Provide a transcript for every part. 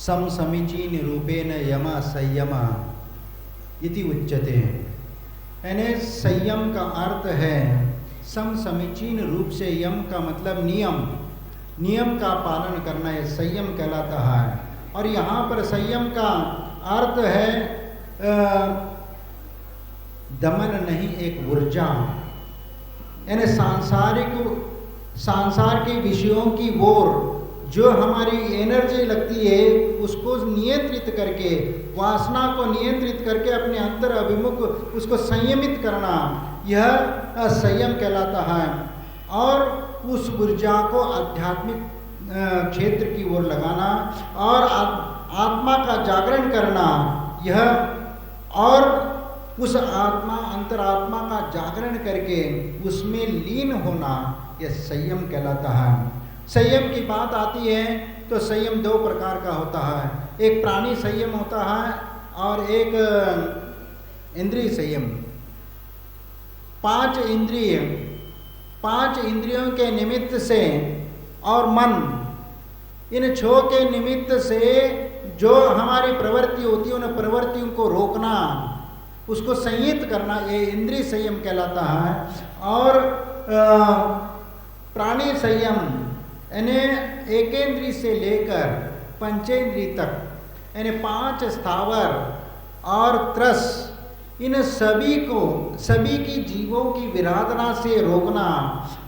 सम समीचीन रूपेण यम संयम इति उच्यते। यानी संयम का अर्थ है सम समीचीन रूप से, यम का मतलब नियम का पालन करना, ये संयम कहलाता है। और यहाँ पर संयम का अर्थ है दमन नहीं, एक ऊर्जा। यानी सांसार के विषयों की ओर जो हमारी एनर्जी लगती है उसको नियंत्रित करके, वासना को नियंत्रित करके अपने अंतर अभिमुख उसको संयमित करना, यह संयम कहलाता है। और उस ऊर्जा को आध्यात्मिक क्षेत्र की ओर लगाना और आत्मा का जागरण करना, यह, और उस अंतरात्मा का जागरण करके उसमें लीन होना, यह संयम कहलाता है। संयम की बात आती है तो संयम दो प्रकार का होता है, एक प्राणी संयम होता है और एक इंद्रिय संयम। पांच इंद्रियों के निमित्त से और मन, इन छह के निमित्त से जो हमारी प्रवृत्ति होती है उन प्रवृत्तियों को रोकना, उसको संयत करना, ये इंद्रिय संयम कहलाता है। और प्राणी संयम यानी एकेंद्रीय से लेकर पंचेंद्रीय तक, यानी पांच स्थावर और त्रस, इन सभी की जीवों की विराधना से रोकना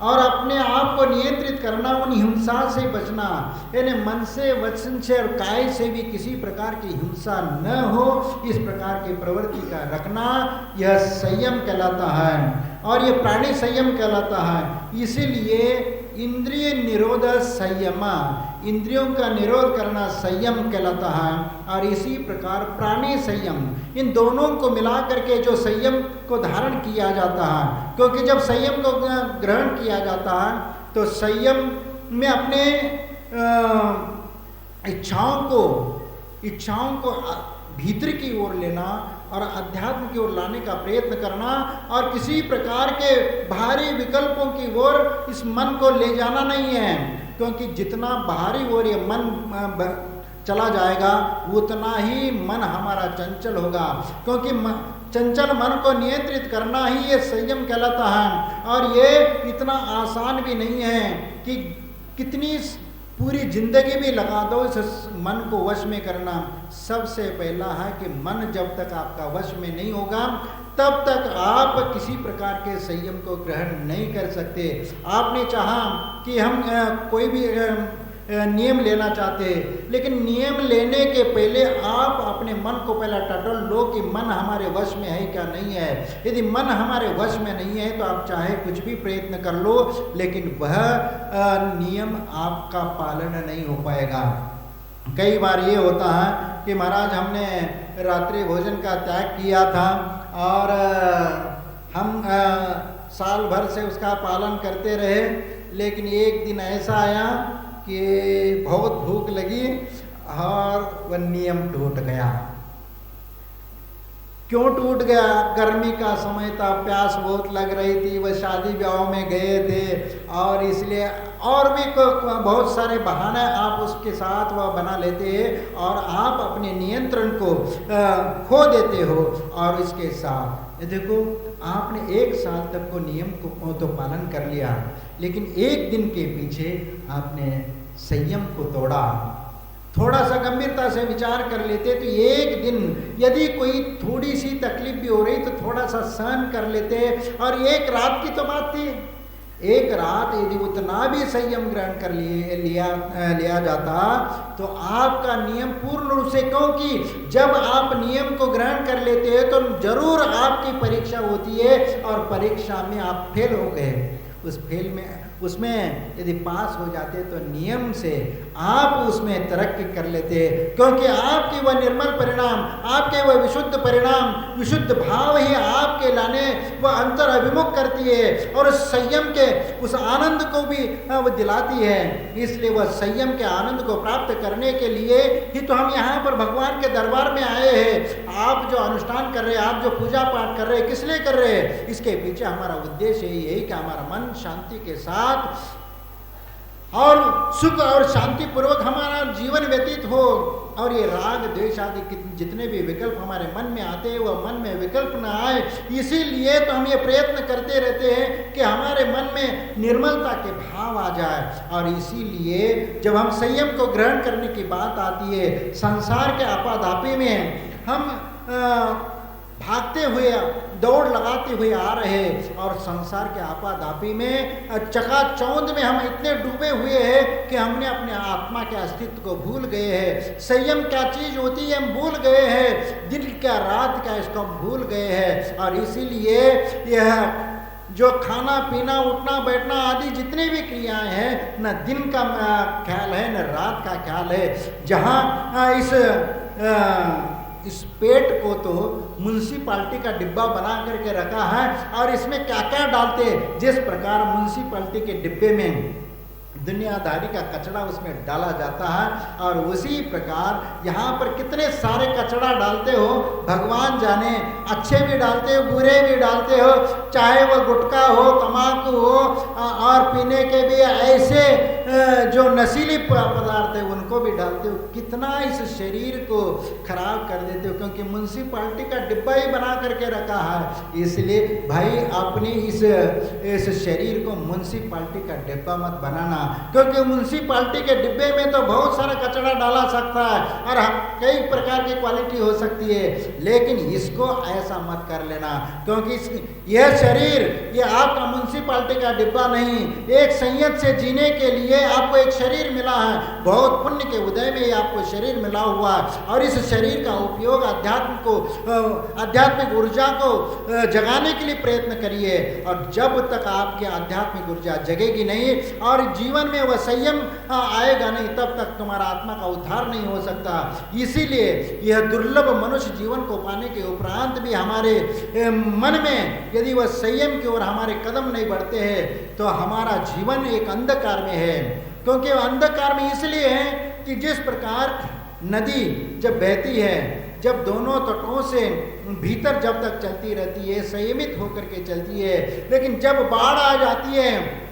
और अपने आप को नियंत्रित करना, उन हिंसा से बचना, यानी मन से, वचन से और काय से भी किसी प्रकार की हिंसा न हो, इस प्रकार की प्रवृत्ति का रखना, यह संयम कहलाता है। और यह प्राणी संयम कहलाता है। इसीलिए इंद्रिय निरोध संयम, इंद्रियों का निरोध करना संयम कहलाता है। और इसी प्रकार प्राणी संयम, इन दोनों को मिला करके जो संयम को धारण किया जाता है, क्योंकि जब संयम को ग्रहण किया जाता है तो संयम में अपने इच्छाओं को भीतर की ओर लेना और अध्यात्म की ओर लाने का प्रयत्न करना, और किसी प्रकार के बाहरी विकल्पों की ओर इस मन को ले जाना नहीं है, क्योंकि जितना बाहरी ओर ये मन चला जाएगा उतना ही मन हमारा चंचल होगा, क्योंकि चंचल मन को नियंत्रित करना ही ये संयम कहलाता है। और ये इतना आसान भी नहीं है कि कितनी पूरी जिंदगी भी लगा दो इस मन को वश में करना। सबसे पहला है कि मन जब तक आपका वश में नहीं होगा तब तक आप किसी प्रकार के संयम को ग्रहण नहीं कर सकते। आपने चाहा कि हम कोई भी नियम लेना चाहते, लेकिन नियम लेने के पहले आप अपने मन को पहला टटोल लो कि मन हमारे वश में है क्या नहीं है। यदि मन हमारे वश में नहीं है तो आप चाहे कुछ भी प्रयत्न कर लो, लेकिन वह नियम आपका पालन नहीं हो पाएगा। कई बार ये होता है कि महाराज हमने रात्रि भोजन का त्याग किया था और हम साल भर से उसका पालन करते रहे, लेकिन एक दिन ऐसा आया कि बहुत भूख लगी और वह नियम टूट गया। क्यों टूट गया? गर्मी का समय था, प्यास बहुत लग रही थी, वह शादी ब्याह में गए थे और इसलिए और भी बहुत सारे बहाने आप उसके साथ वह बना लेते हैं और आप अपने नियंत्रण को खो देते हो। और इसके साथ देखो आपने एक साल तक को नियम को तो पालन कर लिया, लेकिन एक दिन के पीछे आपने संयम को तोड़ा। थोड़ा सा गंभीरता से विचार कर लेते तो एक दिन यदि कोई थोड़ी सी तकलीफ भी हो रही तो थोड़ा सा सहन कर लेते। और एक रात की तो बात थी, एक रात यदि उतना भी संयम ग्रहण कर लिया जाता तो आपका नियम पूर्ण रूप से, क्योंकि जब आप नियम को ग्रहण कर लेते हैं तो जरूर आपकी परीक्षा होती है और परीक्षा में आप फेल हो गए। उसमें यदि पास हो जाते तो नियम से आप उसमें तरक्की कर लेते, क्योंकि आपकी वह निर्मल परिणाम, आपके वह विशुद्ध परिणाम, विशुद्ध भाव ही आपके लाने वह अंतर अभिमुख करती है और संयम के उस आनंद को भी वह दिलाती है। इसलिए वह संयम के आनंद को प्राप्त करने के लिए ही तो हम यहाँ पर भगवान के दरबार में आए हैं। आप जो अनुष्ठान कर रहे हैं, आप जो पूजा पाठ कर रहे हैं, किस लिए कर रहे हैं? इसके पीछे हमारा उद्देश्य यही है कि हमारा मन शांति के साथ और सुख और शांति पूर्वक हमारा जीवन व्यतीत हो। और ये राग द्वेष आदि जितने भी विकल्प हमारे मन में आते हैं वह मन में विकल्प न आए, इसीलिए तो हम ये प्रयत्न करते रहते हैं कि हमारे मन में निर्मलता के भाव आ जाए। और इसीलिए जब हम संयम को ग्रहण करने की बात आती है, संसार के आपाधापी में हम भागते हुए दौड़ लगाते हुए आ रहे और संसार के आपाधापी में चकाचौंध में हम इतने डूबे हुए हैं कि हमने अपने आत्मा के अस्तित्व को भूल गए हैं। संयम क्या चीज होती है हम भूल गए हैं, दिन क्या रात क्या इसको हम भूल गए हैं। और इसीलिए यह जो खाना पीना उठना बैठना आदि जितने भी क्रियाएं हैं, न दिन का ख्याल है न रात का ख्याल है। जहाँ इस पेट को तो म्युनिसिपालिटी का डिब्बा बना करके रखा है और इसमें क्या क्या डालते, जिस प्रकार म्युनिसिपालिटी के डिब्बे में दुनियादारी का कचरा उसमें डाला जाता है, और उसी प्रकार यहाँ पर कितने सारे कचरा डालते हो भगवान जाने, अच्छे भी डालते हो बुरे भी डालते हो, चाहे वो गुटखा हो तम्बाकू हो और पीने के भी ऐसे जो नशीली पदार्थ है उनको भी डालते हो। कितना इस शरीर को खराब कर देते हो, क्योंकि म्युनिसिपालिटी का डिब्बा ही बना करके रखा है। इसलिए भाई अपने इस शरीर को म्युनिसिपालिटी का डिब्बा मत बनाना, क्योंकि म्युनिसिपालिटी के डिब्बे में तो बहुत सारा कचरा डाला सकता है और कई प्रकार की क्वालिटी हो सकती है, लेकिन इसको ऐसा मत कर लेना, क्योंकि यह शरीर ये आपका म्युनिसिपालिटी का डिब्बा नहीं। एक संयत से जीने के लिए आपको एक शरीर मिला है, बहुत पुण्य के उदय में आपको शरीर मिला हुआ है, और इस शरीर का उपयोग आध्यात्मिक ऊर्जा को जगाने के लिए प्रयत्न करिए। और जब तक आपकी आध्यात्मिक ऊर्जा जगेगी नहीं और जीवन में वह संयम आएगा नहीं, तब तक तुम्हारा आत्मा का उद्धार नहीं हो सकता। इसीलिए यह दुर्लभ मनुष्य जीवन को पाने के उपरांत भी हमारे मन में यदि वह संयम की ओर हमारे कदम नहीं बढ़ते हैं तो हमारा जीवन एक अंधकार में है। क्योंकि वह अंधकार में इसलिए है कि जिस प्रकार नदी जब बहती है, जब दोनों तटों से भीतर जब तक चलती रहती है, संयमित होकर के चलती है, लेकिन जब बाढ़ आ जाती है,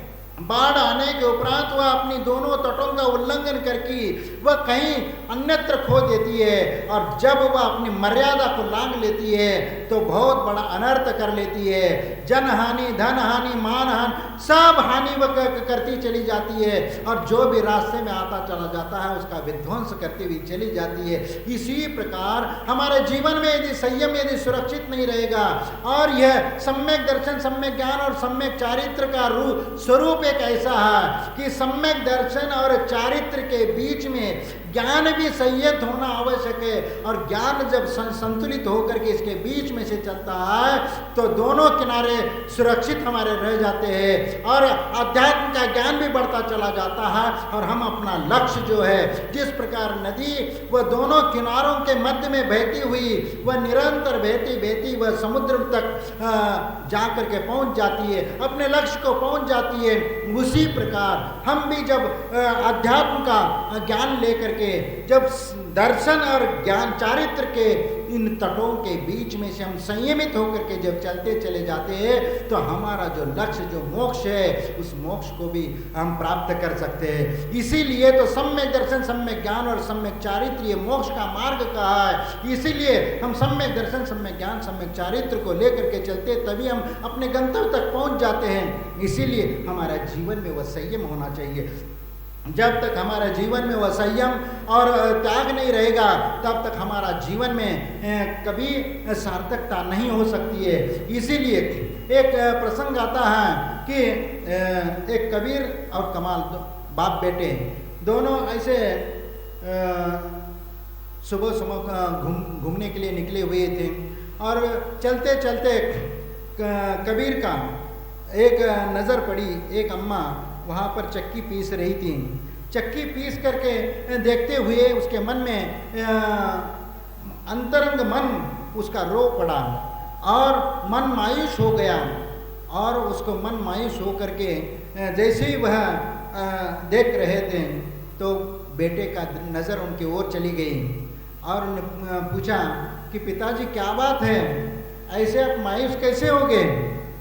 बाढ़ आने के उपरांत वह अपनी दोनों तटों का उल्लंघन करके वह कहीं अन्यत्र खो देती है, और जब वह अपनी मर्यादा को लांघ लेती है तो बहुत बड़ा अनर्थ कर लेती है। जन हानि, धन हानि, मान हानि, सब हानि वह करती चली जाती है, और जो भी रास्ते में आता चला जाता है उसका विध्वंस करती हुई चली जाती है। इसी प्रकार हमारे जीवन में यदि संयम यदि सुरक्षित नहीं रहेगा, और यह सम्यक दर्शन, सम्यक ज्ञान और सम्यक चारित्र का स्वरूप एक ऐसा है कि सम्यक दर्शन और चारित्र के बीच में ज्ञान भी संयत होना आवश्यक है, और ज्ञान जब संतुलित होकर के इसके बीच में से चलता है तो दोनों किनारे सुरक्षित हमारे रह जाते हैं, और अध्यात्म का ज्ञान भी बढ़ता चला जाता है, और हम अपना लक्ष्य जो है, जिस प्रकार नदी वह दोनों किनारों के मध्य में बहती हुई वह निरंतर बहती बहती वह समुद्र तक जा करके पहुंच जाती है, अपने लक्ष्य को पहुंच जाती है। उसी प्रकार हम भी जब अध्यात्म का ज्ञान लेकर के जब दर्शन और ज्ञान चारित्र के इन तटों के बीच में से हम संयमित होकर के जब चलते चले जाते हैं तो हमारा जो लक्ष्य, जो मोक्ष है, उस मोक्ष को भी हम प्राप्त कर सकते हैं। इसीलिए तो सम्यक दर्शन, सम्यक ज्ञान और सम्यक चारित्र ये मोक्ष का मार्ग कहा है। इसीलिए हम सम्यक दर्शन, सम्यक ज्ञान, सम्यक चारित्र को लेकर के चलते तभी हम अपने गंतव्य तक पहुंच जाते हैं। इसीलिए हमारा जीवन में वह संयम होना चाहिए। जब तक हमारे जीवन में वह संयम और त्याग नहीं रहेगा तब तक हमारा जीवन में कभी सार्थकता नहीं हो सकती है। इसीलिए एक प्रसंग आता है कि एक कबीर और कमाल बाप बेटे दोनों ऐसे सुबह सुबह घूमने के लिए निकले हुए थे, और चलते चलते कबीर का एक नज़र पड़ी, एक अम्मा वहाँ पर चक्की पीस रही थी। चक्की पीस करके देखते हुए उसके मन में अंतरंग मन उसका रो पड़ा और मन मायूस हो गया, और उसको मन मायूस हो करके जैसे ही वह देख रहे थे तो बेटे का नज़र उनकी ओर चली गई, और उन्होंने पूछा कि पिताजी क्या बात है, ऐसे आप मायूस कैसे हो गए,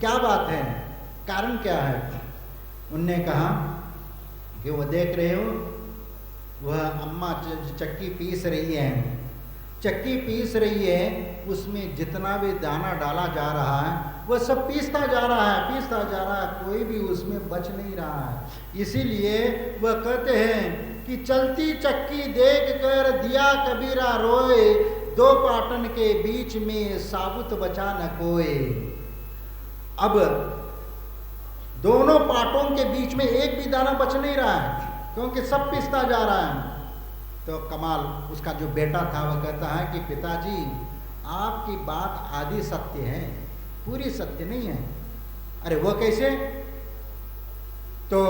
क्या बात है, कारण क्या है। उनने कहा कि वो देख रहे हो वह अम्मा चक्की पीस रही है, चक्की पीस रही है, उसमें जितना भी दाना डाला जा रहा है वह सब पीसता जा रहा है, पीसता जा रहा है, कोई भी उसमें बच नहीं रहा है। इसीलिए वह कहते हैं कि चलती चक्की देख कर दिया कबीरा रोए, दो पाटन के बीच में साबुत बचा न कोई। अब दोनों पाटों के बीच में एक भी दाना बच नहीं रहा है, क्योंकि सब पिसता जा रहा है। तो कमाल उसका जो बेटा था वह कहता है कि पिताजी आपकी बात आधी सत्य है, पूरी सत्य नहीं है। अरे वो कैसे? तो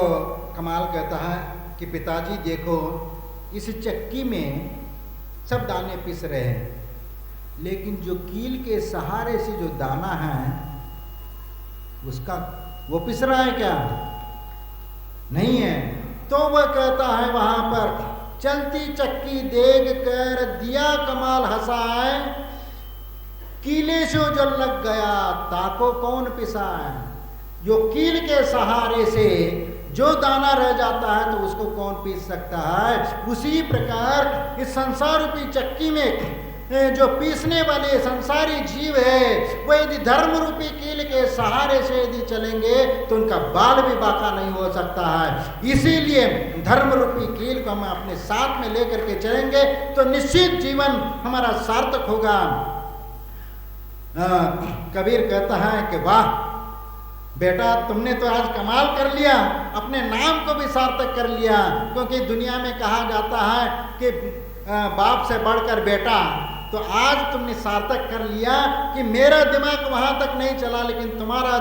कमाल कहता है कि पिताजी देखो, इस चक्की में सब दाने पिस रहे हैं, लेकिन जो कील के सहारे से जो दाना है उसका वो पिस रहा है क्या? नहीं है। तो वह कहता है वहां पर, चलती चक्की देख कर दिया कमाल हंसाए, कीले से जो लग गया ताको कौन पिसाए। जो कील के सहारे से जो दाना रह जाता है तो उसको कौन पीस सकता है। उसी प्रकार इस संसार रूपी चक्की में जो पीसने वाले संसारी जीव है वो यदि धर्म रूपी कील के सहारे से यदि चलेंगे तो उनका बाल भी बाका नहीं हो सकता है। इसीलिए धर्म रूपी कील को हम अपने साथ में लेकर के चलेंगे तो निश्चित जीवन हमारा सार्थक होगा। कबीर कहता है कि वाह बेटा, तुमने तो आज कमाल कर लिया, अपने नाम को भी सार्थक कर लिया। क्योंकि दुनिया में कहा जाता है कि बाप से बढ़कर बेटा, तो आज तुमने सार्थक कर लिया कि मेरा दिमाग वहां तक नहीं चला लेकिन तुम्हारा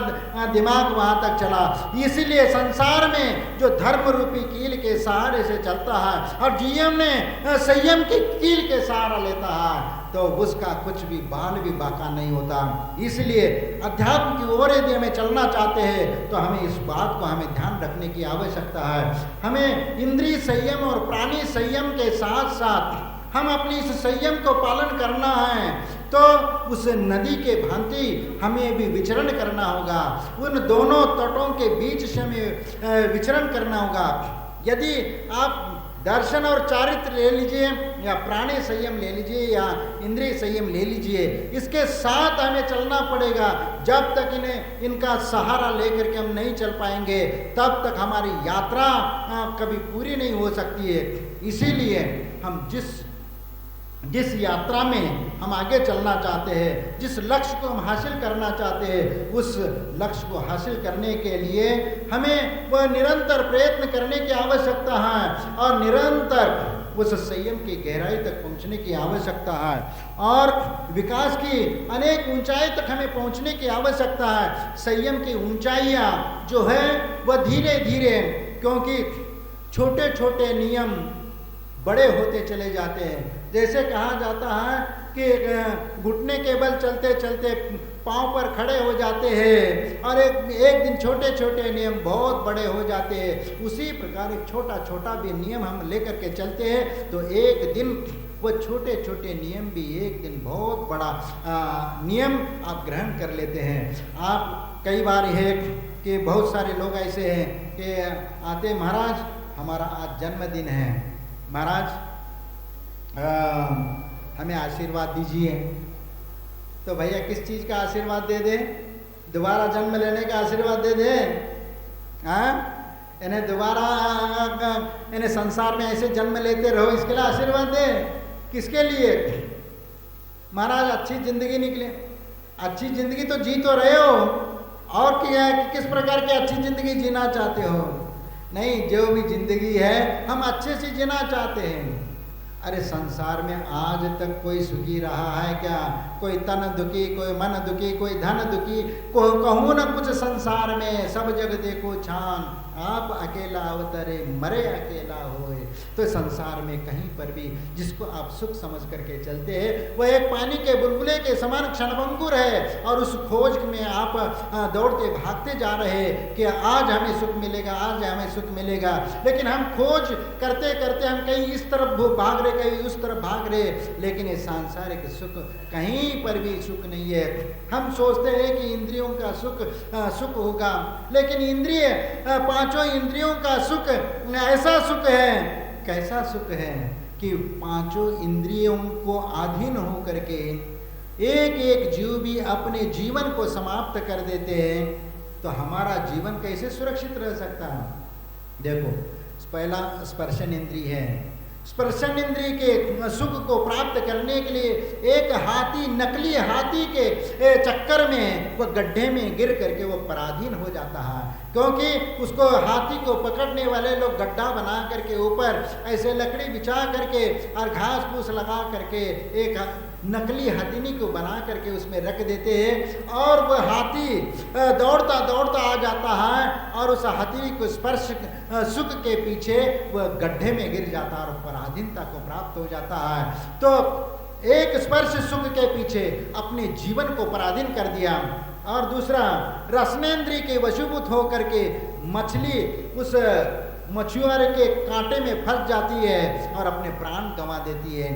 दिमाग वहां तक चला। इसीलिए संसार में जो धर्म रूपी कील के सहारे से चलता है और जीएम ने संयम के कील के सहारा लेता है तो उसका कुछ भी बाल भी बाका नहीं होता। इसलिए अध्यात्म की ओर यदि हमें चलना चाहते हैं तो हमें इस बात को हमें ध्यान रखने की आवश्यकता है। हमें इंद्रिय संयम और प्राणी संयम के साथ साथ हम अपनी इस संयम को पालन करना है तो उस नदी के भांति हमें भी विचरण करना होगा। उन दोनों तटों के बीच से हमें विचरण करना होगा। यदि आप दर्शन और चारित्र ले लीजिए या प्राणी संयम ले लीजिए या इंद्रिय संयम ले लीजिए, इसके साथ हमें चलना पड़ेगा। जब तक इनका सहारा लेकर के हम नहीं चल पाएंगे तब तक हमारी यात्रा कभी पूरी नहीं हो सकती है। इसीलिए हम जिस यात्रा में हम आगे चलना चाहते हैं, जिस लक्ष्य को हम हासिल करना चाहते हैं, उस लक्ष्य को हासिल करने के लिए हमें वह निरंतर प्रयत्न करने की आवश्यकता है और निरंतर उस संयम की गहराई तक पहुंचने की आवश्यकता है और विकास की अनेक ऊंचाई तक हमें पहुंचने की आवश्यकता है। संयम की ऊंचाइयां जो है वह धीरे धीरे, क्योंकि छोटे छोटे नियम बड़े होते चले जाते हैं। जैसे कहा जाता है कि घुटने के बल चलते चलते पांव पर खड़े हो जाते हैं और एक दिन छोटे छोटे नियम बहुत बड़े हो जाते हैं। उसी प्रकार एक छोटा छोटा भी नियम हम लेकर के चलते हैं तो एक दिन वो छोटे छोटे नियम भी एक दिन बहुत बड़ा नियम आप ग्रहण कर लेते हैं। आप कई बार है कि बहुत सारे लोग ऐसे हैं कि आते, महाराज हमारा आज जन्मदिन है, महाराज हमें आशीर्वाद दीजिए। तो भैया किस चीज़ का आशीर्वाद दे दें? दोबारा जन्म लेने का आशीर्वाद दे दें? इन्हें दोबारा इन्हें संसार में ऐसे जन्म लेते रहो इसके लिए आशीर्वाद दें? किसके लिए? महाराज अच्छी जिंदगी निकले। अच्छी जिंदगी तो जी तो रहे हो, और क्या किस प्रकार की अच्छी जिंदगी जीना चाहते हो? नहीं, जो भी जिंदगी है हम अच्छे से जीना चाहते हैं। अरे संसार में आज तक कोई सुखी रहा है क्या? कोई तन दुखी, कोई मन दुखी, कोई धन दुखी, कहूँ न कुछ संसार में, सब जग देखो छान, आप अकेला अवतरे मरे अकेला होए। तो संसार में कहीं पर भी जिसको आप सुख समझ करके चलते हैं वह एक पानी के बुलबुले के समान क्षणभंगुर है और उस खोज में आप दौड़ते भागते जा रहे हैं कि आज हमें सुख मिलेगा, आज हमें सुख मिलेगा। लेकिन हम खोज करते करते हम कहीं इस तरफ भाग रहे, कहीं उस तरफ भाग रहे, लेकिन ये सांसारिक सुख कहीं पर भी सुख नहीं है। हम सोचते हैं कि इंद्रियों का सुख होगा, लेकिन इंद्रिय पांचों इंद्रियों का सुख ऐसा सुख है कैसा सुख है कि पांचों इंद्रियों को अधीन हो करके एक एक जीव भी अपने जीवन को समाप्त कर देते हैं, तो हमारा जीवन कैसे सुरक्षित रह सकता है? देखो, पहला स्पर्शन इंद्रिय है। स्पर्शन इंद्रिय के सुख को प्राप्त करने के लिए एक हाथी, नकली हाथी के चक्कर में वह गड्ढे में गिर करके वो पराधीन हो जाता है, क्योंकि उसको, हाथी को पकड़ने वाले लोग गड्ढा बना करके ऊपर ऐसे लकड़ी बिछा करके और घास फूस लगा करके एक नकली हथिनी को बना करके उसमें रख देते हैं, और वह हाथी दौड़ता दौड़ता आ जाता है और उस हथिनी को स्पर्श सुख के पीछे वह गड्ढे में गिर जाता है और पराधीनता को प्राप्त हो जाता है। तो एक स्पर्श सुख के पीछे अपने जीवन को पराधीन कर दिया। और दूसरा, रसनेन्द्रिय के वशीभूत होकर के मछली उस मछुआरे के कांटे में फंस जाती है और अपने प्राण गंवा देती है।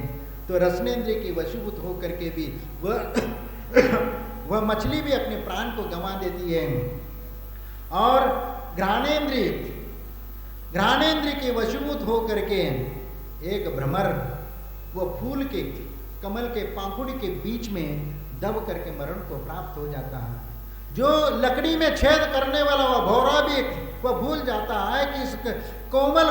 तो रसनेन्द्रिय के वशीभूत होकर के भी वह मछली भी अपने प्राण को गंवा देती है। और घ्राणेन्द्रिय के वशीभूत होकर के एक भ्रमर वो फूल के, कमल के पाखुड़ी के बीच में दब करके मरण को प्राप्त हो जाता है। जो लकड़ी में छेद करने वाला वह भौरा भी वह भूल जाता है कि इस कोमल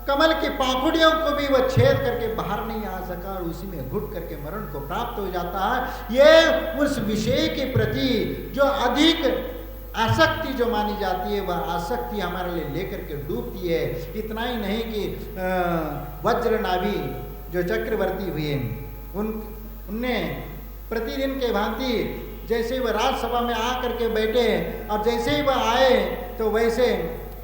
कमल की पाखुड़ियों को भी वह छेद करके बाहर नहीं आ सका और उसी में घुट करके मरण को प्राप्त हो जाता है। ये उस विषय के प्रति जो अधिक आसक्ति जो मानी जाती है, वह आसक्ति हमारे लिए लेकर के डूबती है। इतना ही नहीं कि वज्र नाभि जो चक्रवर्ती हुए उनने प्रतिदिन के भांति जैसे वह राज्यसभा में आ करके बैठे और जैसे ही वह आए तो वैसे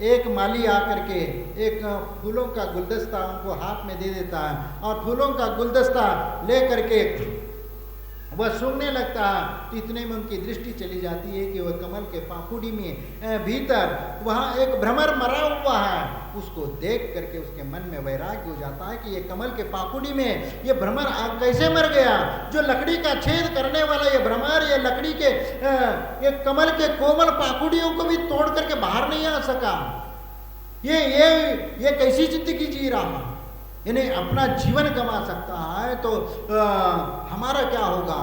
एक माली आकर के एक फूलों का गुलदस्ता उनको हाथ में दे देता है और फूलों का गुलदस्ता ले करके वह सूंघने लगता है। तो इतने में उनकी दृष्टि चली जाती है कि वह कमल के पाखुड़ी में भीतर वहाँ एक भ्रमर मरा हुआ है। उसको देख करके उसके मन में वैराग्य हो जाता है कि ये कमल के पाखुड़ी में ये भ्रमर कैसे मर गया? जो लकड़ी का छेद करने वाला ये भ्रमर, ये लकड़ी के ये कमल के कोमल पाखुड़ियों को भी तोड़ करके बाहर नहीं आ सका। ये कैसी जिंदगी जी रहा? यानी अपना जीवन गंवा सकता है तो हमारा क्या होगा?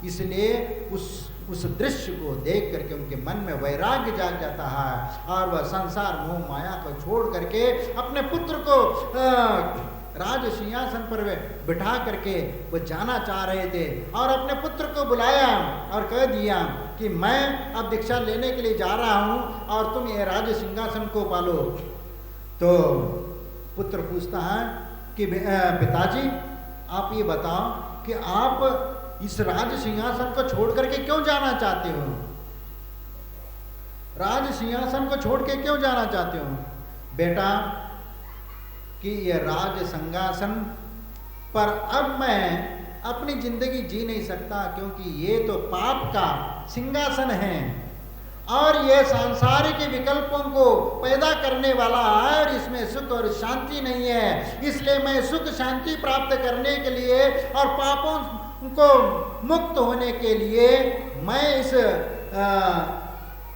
इसलिए उस दृश्य को देख करके उनके मन में वैराग्य जाग जाता है और वह संसार मोह माया को छोड़ करके अपने पुत्र को राज सिंहासन पर बिठा करके वो जाना चाह रहे थे और अपने पुत्र को बुलाया और कह दिया कि मैं अब दीक्षा लेने के लिए जा रहा हूँ और तुम ये राज सिंहासन को पालो। तो पुत्र पूछता है कि पिताजी आप ये बताओ कि आप इस राज सिंहासन को छोड़ करके क्यों जाना चाहते हो? राज सिंहासन को छोड़ के क्यों जाना चाहते हो? बेटा कि ये राज सिंहासन पर अब मैं अपनी जिंदगी जी नहीं सकता, क्योंकि ये तो पाप का सिंहासन है और ये सांसारिक विकल्पों को पैदा करने वाला है और इसमें सुख और शांति नहीं है। इसलिए मैं सुख शांति प्राप्त करने के लिए और पापों को मुक्त होने के लिए मैं इस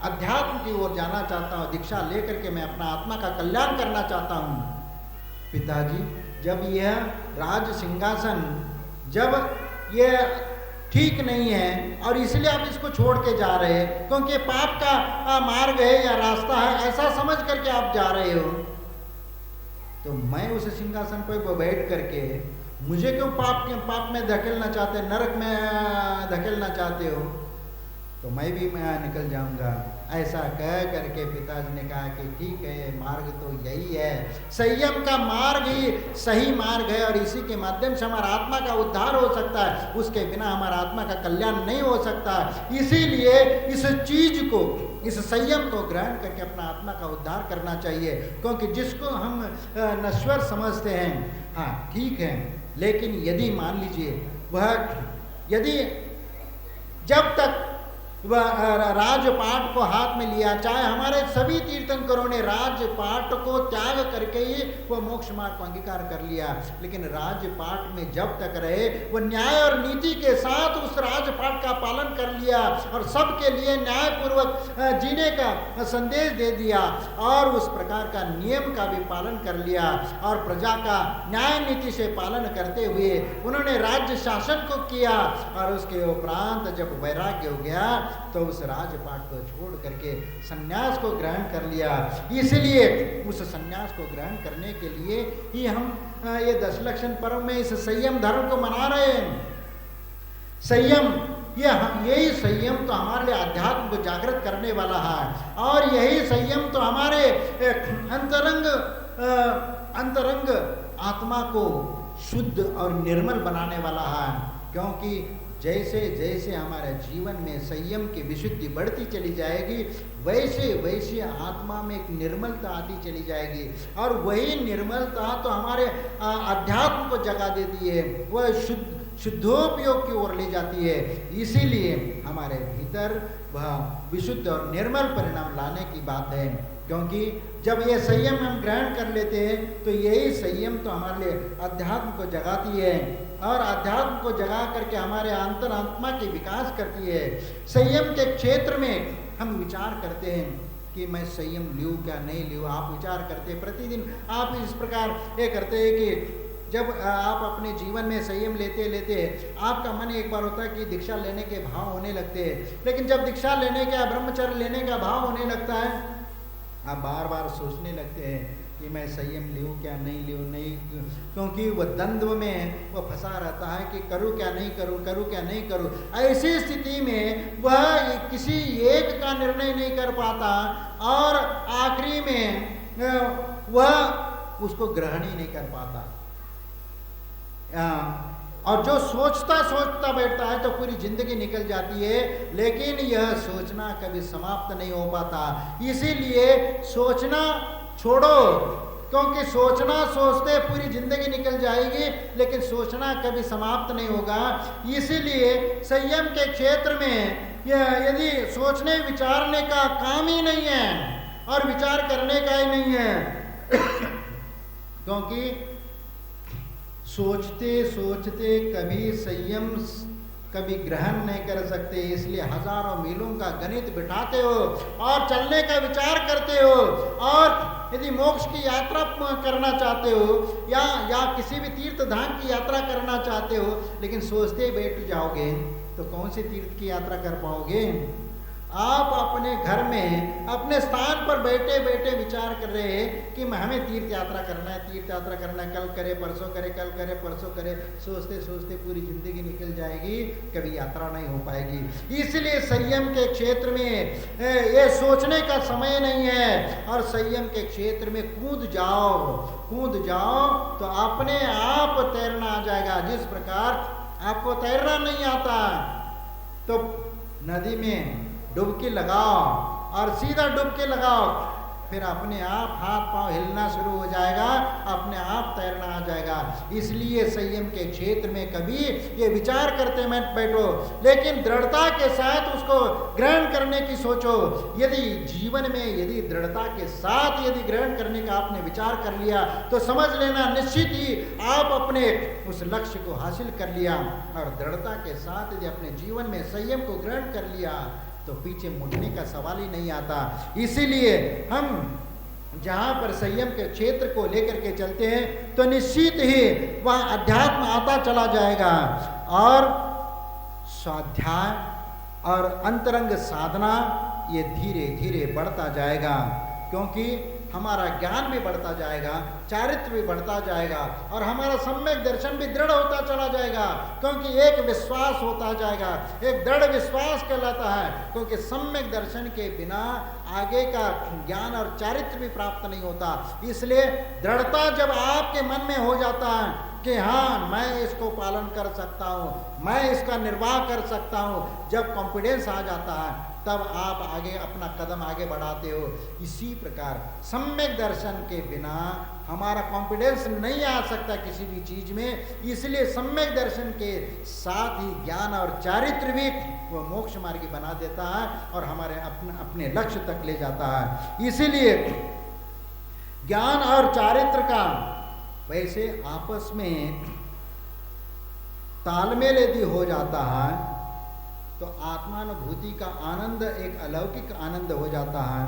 अध्यात्म की ओर जाना चाहता हूँ। दीक्षा लेकर के मैं अपना आत्मा का कल्याण करना चाहता हूँ। पिताजी, जब यह राज सिंहासन जब यह ठीक नहीं है और इसलिए आप इसको छोड़ के जा रहे हैं, क्योंकि पाप का मार्ग है या रास्ता है ऐसा समझ करके आप जा रहे हो, तो मैं उस सिंहासन पर बैठ करके मुझे क्यों पाप में धकेलना चाहते, नरक में धकेलना चाहते हो? तो मैं भी निकल जाऊंगा। ऐसा कह करके पिताजी ने कहा कि ठीक है, मार्ग तो यही है, संयम का मार्ग ही सही मार्ग है और इसी के माध्यम से हमारा आत्मा का उद्धार हो सकता है, उसके बिना हमारा आत्मा का कल्याण नहीं हो सकता। इसीलिए इस चीज को, इस संयम को ग्रहण करके अपना आत्मा का उद्धार करना चाहिए, क्योंकि जिसको हम नश्वर समझते हैं, हाँ ठीक है, लेकिन यदि मान लीजिए वह, यदि जब तक राजपाट को हाथ में लिया। चाहे हमारे सभी तीर्थंकरों ने राजपाट को त्याग करके ही वो मोक्ष मार्ग को अंगीकार कर लिया, लेकिन राजपाट में जब तक रहे वो न्याय और नीति के साथ उस राजपाट का पालन कर लिया और सबके लिए न्यायपूर्वक जीने का संदेश दे दिया और उस प्रकार का नियम का भी पालन कर लिया और प्रजा का न्याय नीति से पालन करते हुए उन्होंने राज्य शासन को किया। और उसके उपरांत जब वैराग्य हो गया तो उस राजपाट को छोड़ करके सन्यास को ग्रहण कर लिया। इसलिए उस सन्यास को ग्रहण करने के लिए ही हम ये दशलक्षण पर्व में इस संयम धर्म को मना रहे हैं। संयम, यही संयम तो हमारे लिए अध्यात्म को जागृत करने वाला है और यही संयम तो हमारे अंतरंग आत्मा को शुद्ध और निर्मल बनाने वाला है। क्योंकि जैसे जैसे हमारे जीवन में संयम की विशुद्धि बढ़ती चली जाएगी वैसे वैसे आत्मा में एक निर्मलता आती चली जाएगी और वही निर्मलता तो हमारे अध्यात्म को जगा देती है, वह शुद्धोपयोग की ओर ले जाती है। इसीलिए हमारे भीतर वह विशुद्ध और निर्मल परिणाम लाने की बात है। क्योंकि जब ये संयम हम ग्रहण कर लेते हैं तो यही संयम तो हमारे लिए अध्यात्म को जगाती है और अध्यात्म को जगा करके हमारे अंतरात्मा की विकास करती है। संयम के क्षेत्र में हम विचार करते हैं कि मैं संयम लूँ क्या नहीं लूँ। आप विचार करते प्रतिदिन आप इस प्रकार ये करते हैं कि जब आप अपने जीवन में संयम लेते लेते आपका मन एक बार होता है कि दीक्षा लेने के भाव होने लगते हैं, लेकिन जब दीक्षा लेने का ब्रह्मचर्य लेने का भाव होने लगता है आप बार बार सोचने लगते हैं कि मैं संयम लूँ क्या नहीं लूँ नहीं, क्योंकि वह द्वंद्व में वह फंसा रहता है कि करूँ क्या नहीं करूँ, करूँ क्या नहीं करूँ। ऐसी स्थिति में वह किसी एक का निर्णय नहीं कर पाता और आखिरी में वह उसको ग्रहण ही नहीं कर पाता। और जो सोचता सोचता बैठता है तो पूरी जिंदगी निकल जाती है, लेकिन यह सोचना कभी समाप्त नहीं हो पाता। इसीलिए सोचना छोड़ो, क्योंकि सोचना सोचते पूरी जिंदगी निकल जाएगी लेकिन सोचना कभी समाप्त नहीं होगा। इसीलिए संयम के क्षेत्र में यदि सोचने विचारने का काम ही नहीं है और विचार करने का ही नहीं है क्योंकि सोचते सोचते कभी संयम कभी ग्रहण नहीं कर सकते, इसलिए हजारों मीलों का गणित बिठाते हो और चलने का विचार करते हो और यदि मोक्ष की यात्रा करना चाहते हो या किसी भी तीर्थ धाम की यात्रा करना चाहते हो, लेकिन सोचते बैठ जाओगे तो कौन सी तीर्थ की यात्रा कर पाओगे। आप अपने घर में अपने स्थान पर बैठे बैठे विचार कर रहे हैं कि हमें तीर्थ यात्रा करना है, तीर्थ यात्रा करना है, कल करे परसों करे, कल करे परसों करे, सोचते सोचते पूरी जिंदगी निकल जाएगी, कभी यात्रा नहीं हो पाएगी। इसलिए संयम के क्षेत्र में ये सोचने का समय नहीं है और संयम के क्षेत्र में कूद जाओ तो अपने आप तैरना आ जाएगा। जिस प्रकार आपको तैरना नहीं आता तो नदी में डुबकी लगाओ और सीधा डुबकी लगाओ, फिर अपने आप हाथ पांव हिलना शुरू हो जाएगा, अपने आप तैरना आ जाएगा। इसलिए संयम के क्षेत्र में कभी ये विचार करते मत बैठो, लेकिन दृढ़ता के साथ उसको ग्रहण करने की सोचो। यदि जीवन में यदि दृढ़ता के साथ यदि ग्रहण करने का आपने विचार कर लिया तो समझ लेना निश्चित ही आप अपने उस लक्ष्य को हासिल कर लिया। और दृढ़ता के साथ यदि अपने जीवन में संयम को ग्रहण कर लिया तो पीछे मुड़ने का सवाल ही नहीं आता। इसीलिए हम जहाँ पर संयम के क्षेत्र को लेकर के चलते हैं तो निश्चित ही वह अध्यात्म आता चला जाएगा और स्वाध्याय और अंतरंग साधना ये धीरे धीरे बढ़ता जाएगा, क्योंकि हमारा ज्ञान भी बढ़ता जाएगा, चारित्र भी बढ़ता जाएगा और हमारा सम्यक दर्शन भी दृढ़ होता चला जाएगा, क्योंकि एक विश्वास होता जाएगा, एक दृढ़ विश्वास कहलाता है। क्योंकि सम्यक दर्शन के बिना आगे का ज्ञान और चारित्र भी प्राप्त नहीं होता। इसलिए दृढ़ता जब आपके मन में हो जाता है कि हाँ मैं इसको पालन कर सकता हूँ, मैं इसका निर्वाह कर सकता हूँ, जब कॉन्फिडेंस आ जाता है तब आप आगे अपना कदम आगे बढ़ाते हो। इसी प्रकार सम्यक दर्शन के बिना हमारा कॉन्फिडेंस नहीं आ सकता किसी भी चीज में। इसलिए सम्यक दर्शन के साथ ही ज्ञान और चारित्र भी वो मोक्ष मार्गी बना देता है और हमारे अपने लक्ष्य तक ले जाता है। इसीलिए ज्ञान और चारित्र का वैसे आपस में तालमेल यदि हो जाता है तो आत्मानुभूति का आनंद एक अलौकिक आनंद हो जाता है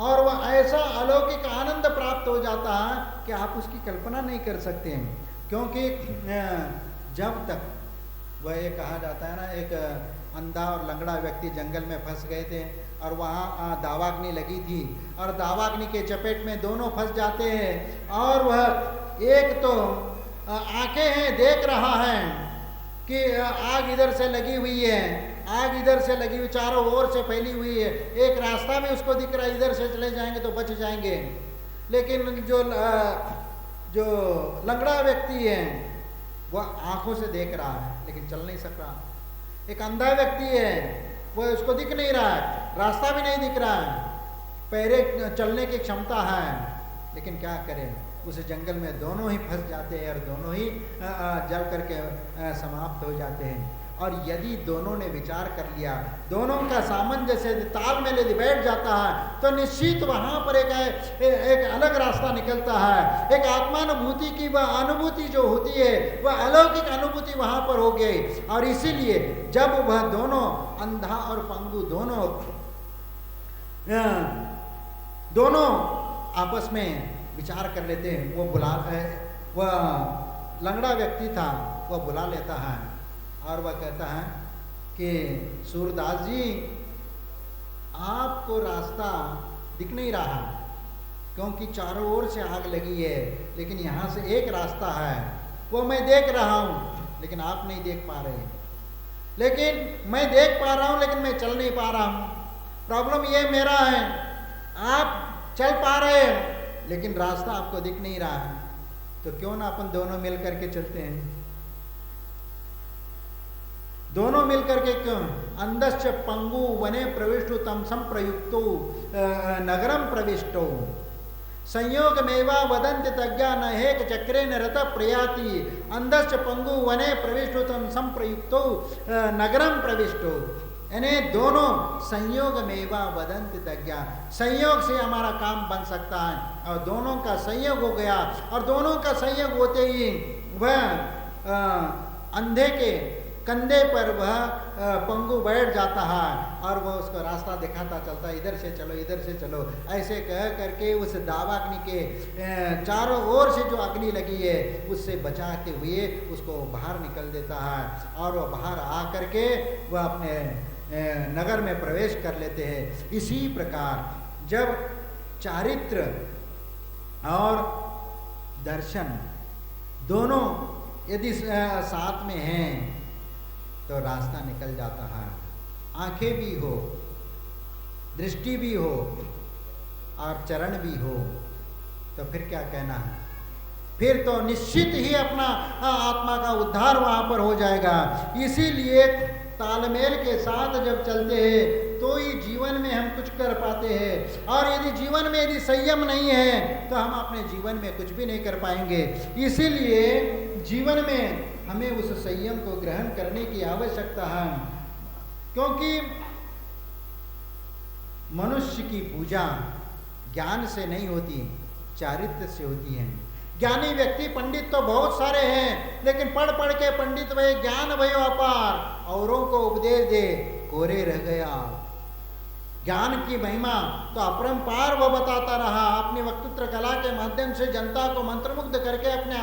और वह ऐसा अलौकिक आनंद प्राप्त हो जाता है कि आप उसकी कल्पना नहीं कर सकते हैं। क्योंकि जब तक वह ये कहा जाता है ना, एक अंधा और लंगड़ा व्यक्ति जंगल में फंस गए थे और वहाँ दावाग्नि लगी थी और दावाग्नि के चपेट में दोनों फंस जाते हैं और वह एक तो आंखें हैं, देख रहा है कि आग इधर से लगी हुई है, आग इधर से लगी हुई, चारों ओर से फैली हुई है, एक रास्ता भी उसको दिख रहा है, इधर से चले जाएंगे तो बच जाएंगे। लेकिन जो लंगड़ा व्यक्ति है वह आंखों से देख रहा है लेकिन चल नहीं सक रहा। एक अंधा व्यक्ति है, वह उसको दिख नहीं रहा है, रास्ता भी नहीं दिख रहा है, पैरे चलने की क्षमता है, लेकिन क्या करें, उस जंगल में दोनों ही फंस जाते हैं और दोनों ही जल करके समाप्त हो जाते हैं। और यदि दोनों ने विचार कर लिया, दोनों का सामंजस्य तालमेल यदि बैठ जाता है तो निश्चित वहाँ पर एक अलग रास्ता निकलता है। एक आत्मानुभूति की वह अनुभूति जो होती है वह अलौकिक अनुभूति वहाँ पर हो गई। और इसीलिए जब वह दोनों अंधा और पंगु दोनों आपस में विचार कर लेते हैं, वह लंगड़ा व्यक्ति था, वह बुला लेता है और वह कहता है कि सूरदास जी, आपको रास्ता दिख नहीं रहा क्योंकि चारों ओर से आग लगी है, लेकिन यहाँ से एक रास्ता है, वो मैं देख रहा हूँ लेकिन आप नहीं देख पा रहे। लेकिन मैं देख पा रहा हूँ लेकिन मैं चल नहीं पा रहा हूँ। प्रॉब्लम ये मेरा है, आप चल पा रहे हैं लेकिन रास्ता आपको दिख नहीं रहा है। तो क्यों ना अपन दोनों मिल करके चलते हैं, दोनों मिलकर के क्यों, अंधश्च पंगु वने प्रविष्टो तम संप्रयुक्तो नगरम प्रविष्टो संयोगमेवा वदन्ति तज्ञा न हेक चक्रे न रत प्रयाति अंधश्च पंगु वने प्रविष्टो तम संप्रयुक्तो नगरम प्रविष्टो। यानी दोनों संयोग मेवा वदंत तज्ञा, संयोग से हमारा काम बन सकता है और दोनों का संयोग हो गया और दोनों का संयोग होते ही वह अंधे के कंधे पर वह पंगु बैठ जाता है और वह उसको रास्ता दिखाता चलता है, इधर से चलो इधर से चलो, ऐसे कह करके उस दावाग्नि के चारों ओर से जो अग्नि लगी है उससे बचाते हुए उसको बाहर निकल देता है और वह बाहर आ करके वह अपने नगर में प्रवेश कर लेते हैं। इसी प्रकार जब चारित्र और दर्शन दोनों यदि साथ में हैं तो रास्ता निकल जाता है। आंखें भी हो, दृष्टि भी हो और चरण भी हो तो फिर क्या कहना है, फिर तो निश्चित ही अपना आत्मा का उद्धार वहाँ पर हो जाएगा। इसीलिए तालमेल के साथ जब चलते हैं तो ही जीवन में हम कुछ कर पाते हैं और यदि जीवन में यदि संयम नहीं है तो हम अपने जीवन में कुछ भी नहीं कर पाएंगे। इसीलिए जीवन में हमें उस संयम को ग्रहण करने की आवश्यकता है, क्योंकि मनुष्य की पूजा ज्ञान से नहीं होती, चारित्र से होती है। ज्ञानी व्यक्ति पंडित तो बहुत सारे हैं लेकिन पढ़ पढ़ के पंडित भय ज्ञान भयो अपार, औरों को उपदेश दे कोरे रह गया। ज्ञान की महिमा तो अपरंपार वह बताता रहा, अपनी वक्तृत्व कला के माध्यम से जनता को मंत्रमुग्ध करके अपना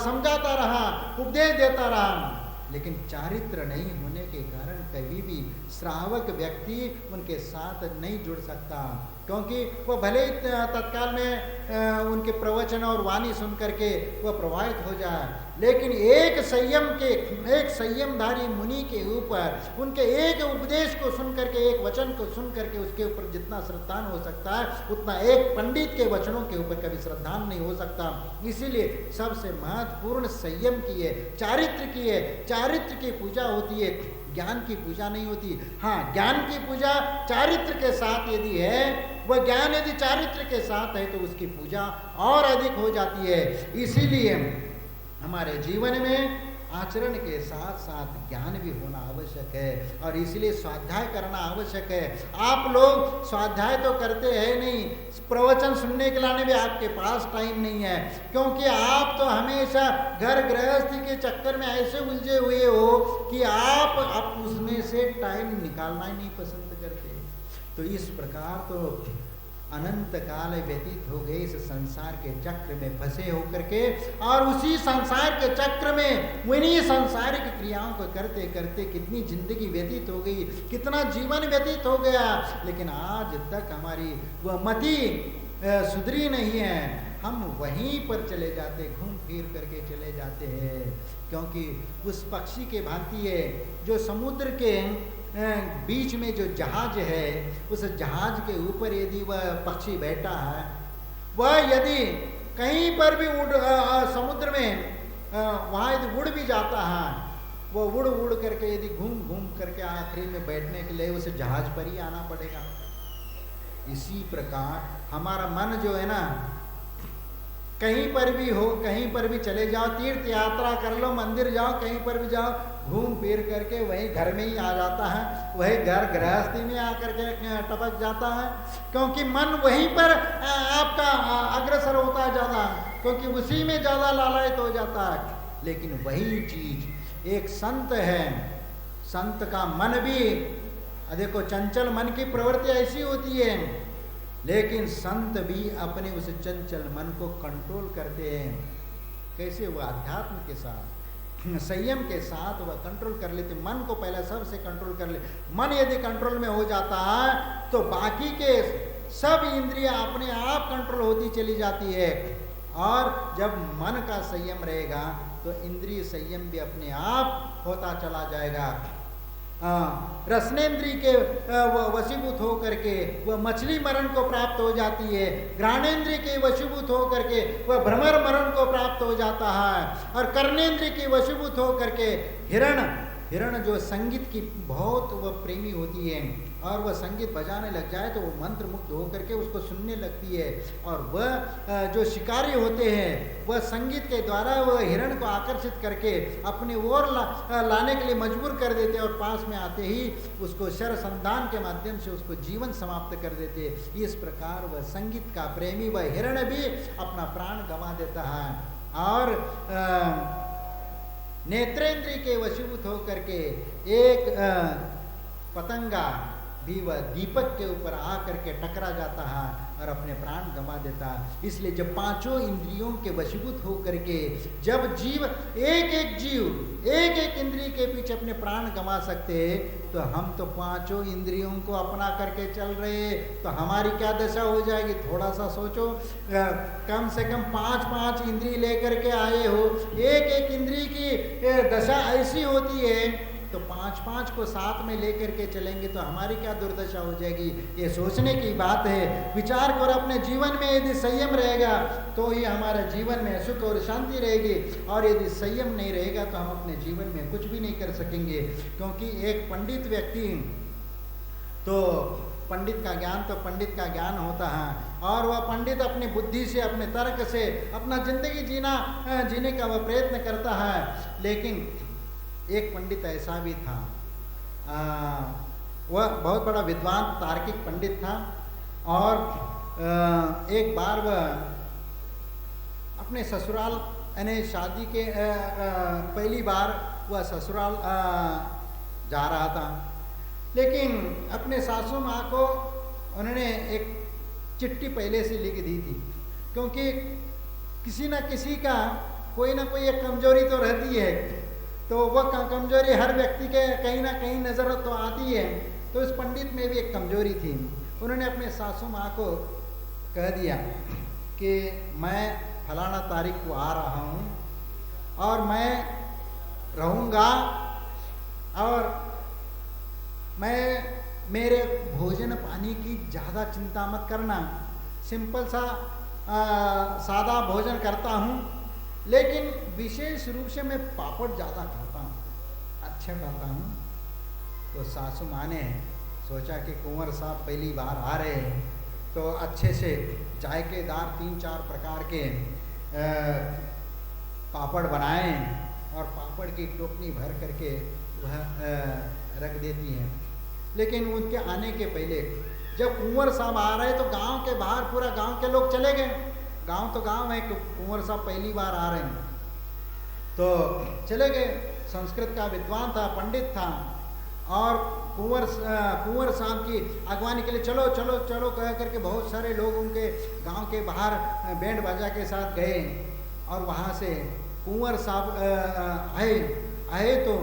समझाता रहा, उपदेश देता रहा, लेकिन चारित्र नहीं होने के कारण कभी भी श्रावक व्यक्ति उनके साथ नहीं जुड़ सकता, क्योंकि वह भले ही तत्काल में उनके प्रवचन और वाणी सुन करके वह प्रभावित हो जाए, लेकिन एक संयमधारी मुनि के ऊपर उनके एक उपदेश को सुन करके, एक वचन को सुन करके उसके ऊपर जितना श्रद्धान हो सकता है उतना एक पंडित के वचनों के ऊपर कभी श्रद्धान नहीं हो सकता। इसीलिए सबसे महत्वपूर्ण संयम की है, चारित्र की है, चारित्र की पूजा होती है। ज्ञान की पूजा नहीं होती। हाँ, ज्ञान की पूजा चारित्र के साथ यदि है, वह ज्ञान यदि चारित्र के साथ है तो उसकी पूजा और अधिक हो जाती है। इसीलिए हमारे जीवन में आचरण के साथ साथ ज्ञान भी होना आवश्यक है और इसलिए स्वाध्याय करना आवश्यक है। आप लोग स्वाध्याय तो करते हैं नहीं, प्रवचन सुनने के लाने भी आपके पास टाइम नहीं है, क्योंकि आप तो हमेशा घर गृहस्थी के चक्कर में ऐसे उलझे हुए हो कि आप उसमें से टाइम निकालना ही नहीं पसंद करते। तो इस प्रकार तो अनंत काल व्यतीत हो गए इस संसार के चक्र में फंसे होकर के, और उसी संसार के चक्र में उन्हीं सांसारिक क्रियाओं को करते करते कितनी जिंदगी व्यतीत हो गई, कितना जीवन व्यतीत हो गया, लेकिन आज तक हमारी वह मति सुधरी नहीं है। हम वहीं पर चले जाते, घूम फिर करके चले जाते हैं, क्योंकि उस पक्षी के भांति है जो समुद्र के बीच में जो जहाज है, उस जहाज के ऊपर यदि वह पक्षी बैठा है, वह यदि कहीं पर भी समुद्र में वहाँ यदि उड़ भी जाता है, वो उड़ उड़ करके यदि घूम घूम करके आखिरी में बैठने के लिए उस जहाज पर ही आना पड़ेगा। इसी प्रकार हमारा मन जो है ना, कहीं पर भी हो, कहीं पर भी चले जाओ, तीर्थ यात्रा कर लो, मंदिर जाओ, कहीं पर भी जाओ, घूम फिर करके वही घर में ही आ जाता है, वही घर गृहस्थी में आकर के टपक जाता है, क्योंकि मन वहीं पर आपका अग्रसर होता है ज़्यादा, क्योंकि उसी में ज़्यादा लालयित हो जाता है। लेकिन वही चीज एक संत है, संत का मन भी, देखो चंचल मन की प्रवृत्ति ऐसी होती है, लेकिन संत भी अपने उस चंचल मन को कंट्रोल करते हैं। कैसे? वो अध्यात्म के साथ, संयम के साथ वह कंट्रोल कर लेते। मन को पहले सबसे कंट्रोल कर ले। मन यदि कंट्रोल में हो जाता है तो बाकी के सब इंद्रियां अपने आप कंट्रोल होती चली जाती है, और जब मन का संयम रहेगा तो इंद्रिय संयम भी अपने आप होता चला जाएगा। रसनेन्द्रिय के वशीभूत हो करके वह मछली मरण को प्राप्त हो जाती है, घ्राणेन्द्रिय के वशीभूत हो करके वह भ्रमर मरण को प्राप्त हो जाता है, और कर्णेन्द्रिय के वशीभूत हो करके हिरण जो संगीत की बहुत वह प्रेमी होती है, और वह संगीत बजाने लग जाए तो वो मंत्र मुग्ध होकर के उसको सुनने लगती है, और वह जो शिकारी होते हैं वह संगीत के द्वारा वह हिरण को आकर्षित करके अपनी ओर लाने के लिए मजबूर कर देते हैं, और पास में आते ही उसको शर संधान के माध्यम से उसको जीवन समाप्त कर देते। इस प्रकार वह संगीत का प्रेमी वह हिरण भी अपना प्राण गंवा देता है, और नेत्रेंद्रिय के वशीभूत होकर के एक पतंगा भी वह दीपक के ऊपर आकर के टकरा जाता है और अपने प्राण गंवा देता है। इसलिए जब पांचों इंद्रियों के वशीभूत होकर के जब जीव एक एक इंद्रिय के पीछे अपने प्राण गंवा सकते हैं, तो हम तो पांचों इंद्रियों को अपना करके चल रहे, तो हमारी क्या दशा हो जाएगी? थोड़ा सा सोचो, कम से कम 5 इंद्रिय लेकर के आए हो, एक एक इंद्रिय की दशा ऐसी होती है, तो 5 को साथ में लेकर के चलेंगे तो हमारी क्या दुर्दशा हो जाएगी? ये सोचने की बात है। विचार करो, अपने जीवन में यदि संयम रहेगा तो ही हमारे जीवन में सुख और शांति रहेगी, और यदि संयम नहीं रहेगा तो हम अपने जीवन में कुछ भी नहीं कर सकेंगे। क्योंकि एक पंडित व्यक्ति, तो पंडित का ज्ञान तो पंडित का ज्ञान होता है, और वह पंडित अपनी बुद्धि से, अपने तर्क से अपना जिंदगी जीने का वह प्रयत्न करता है। लेकिन एक पंडित ऐसा भी था, वह बहुत बड़ा विद्वान तार्किक पंडित था, और एक बार वह अपने ससुराल यानी शादी के पहली बार वह ससुराल जा रहा था, लेकिन अपने सासू माँ को उन्होंने एक चिट्ठी पहले से लिख दी थी, क्योंकि किसी न किसी का कोई ना कोई एक कमजोरी तो रहती है, तो वह कमजोरी हर व्यक्ति के कहीं ना कहीं नज़र तो आती है। तो इस पंडित में भी एक कमजोरी थी। उन्होंने अपने सासू माँ को कह दिया कि मैं फलाना तारीख को आ रहा हूँ, और मैं रहूँगा, और मैं मेरे भोजन पानी की ज़्यादा चिंता मत करना, सिंपल सा सादा भोजन करता हूँ, लेकिन विशेष रूप से मैं पापड़ ज़्यादा खाता हूँ, अच्छा खाता हूँ, तो सासू माँ ने सोचा कि कुंवर साहब पहली बार आ रहे हैं तो अच्छे से जायकेदार 3-4 प्रकार के पापड़ बनाए और पापड़ की टोकनी भर करके वह रख देती हैं। लेकिन उनके आने के पहले जब कुंवर साहब आ रहे तो गांव के बाहर पूरा गांव के लोग चले गए। गांव तो गांव है, कुंवर साहब पहली बार आ रहे हैं तो चले गए। संस्कृत का विद्वान था, पंडित था और कुंवर साहब की अगवानी के लिए चलो चलो चलो कह करके बहुत सारे लोग उनके गांव के बाहर बैंड बाजा के साथ गए और वहाँ से कुंवर साहब आए तो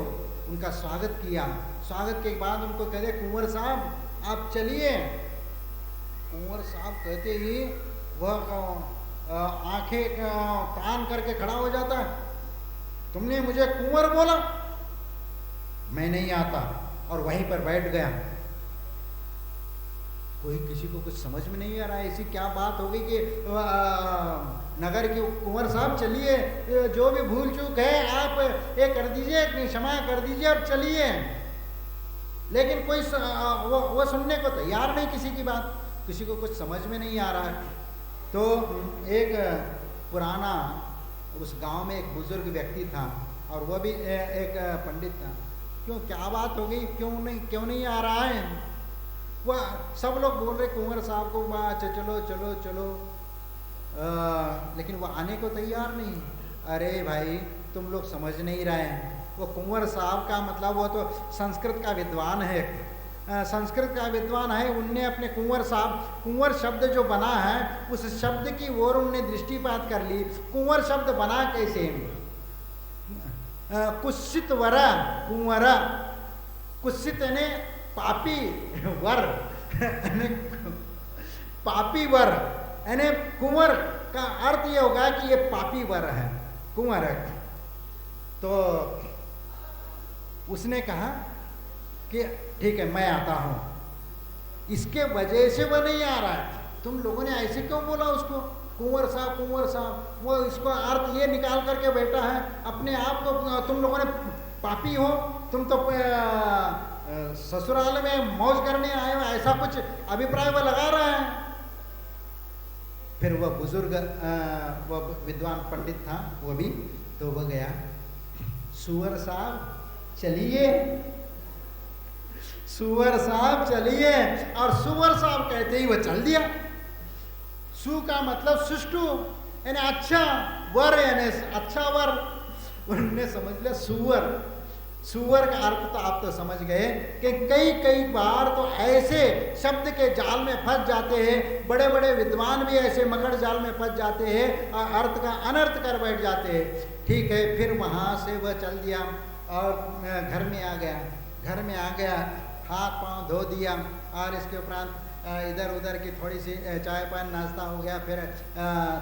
उनका स्वागत किया। स्वागत के बाद उनको कहते कुंवर साहब आप चलिए। कुंवर साहब कहते ही वह आंखें तान करके खड़ा हो जाता है, तुमने मुझे कुंवर बोला, मैं नहीं आता, और वहीं पर बैठ गया। कोई किसी को कुछ समझ में नहीं आ रहा है ऐसी क्या बात हो गई कि नगर के कुंवर साहब चलिए, जो भी भूल चूक है आप ये कर दीजिए, क्षमा कर दीजिए और चलिए। लेकिन कोई वो सुनने को तैयार नहीं किसी की बात, किसी को कुछ समझ में नहीं आ रहा है। तो एक पुराना उस गांव में एक बुजुर्ग व्यक्ति था और वह भी एक पंडित था। क्यों, क्या बात हो गई, क्यों नहीं आ रहा है? वह सब लोग बोल रहे कुंवर साहब को अच्छा चलो चलो चलो, लेकिन वह आने को तैयार नहीं। अरे भाई तुम लोग समझ नहीं रहे हैं, वो कुंवर साहब का मतलब वो तो संस्कृत का विद्वान है, संस्कृत का विद्वान है। उनने अपने कुंवर साहब, कुंवर शब्द जो बना है उस शब्द की ओर उनने दृष्टिपात कर ली। कुंवर शब्द बना कैसे? कुत्सित वर, कुंवर, कुत्सित यानी पापी वर, पापी वर यानी कुंवर का अर्थ ये होगा कि ये पापी वर है, कुंवर है। तो उसने कहा कि ठीक है मैं आता हूं। इसके वजह से वह नहीं आ रहा है। तुम लोगों ने ऐसे क्यों बोला उसको कुंवर साहब, कुंवर साहब? वो इसको अर्थ ये निकाल करके बैठा है अपने आप को, तुम लोगों ने पापी हो, तुम तो ससुराल में मौज करने आए हो, ऐसा कुछ अभिप्राय वह लगा रहा है। फिर वह बुजुर्ग वह विद्वान पंडित था वो भी, तो वह गया, सुअर साहब चलिए, सुअर साहब चलिए। और सुअर साहब कहते ही वह चल दिया। सु का मतलब सुष्टु यानी अच्छा, वर यानी अच्छा वर। उन्होंने समझ लिया सुअर, सुअर का अर्थ तो आप तो समझ गए कि कई बार तो ऐसे शब्द के जाल में फंस जाते हैं, बड़े बड़े विद्वान भी ऐसे मकड़ जाल में फंस जाते हैं और अर्थ का अनर्थ कर बैठ जाते हैं। ठीक है, फिर वहाँ से वह चल दिया और घर में आ गया। घर में आ गया, हाथ पांव धो दिया और इसके उपरांत इधर उधर की थोड़ी सी चाय पान नाश्ता हो गया, फिर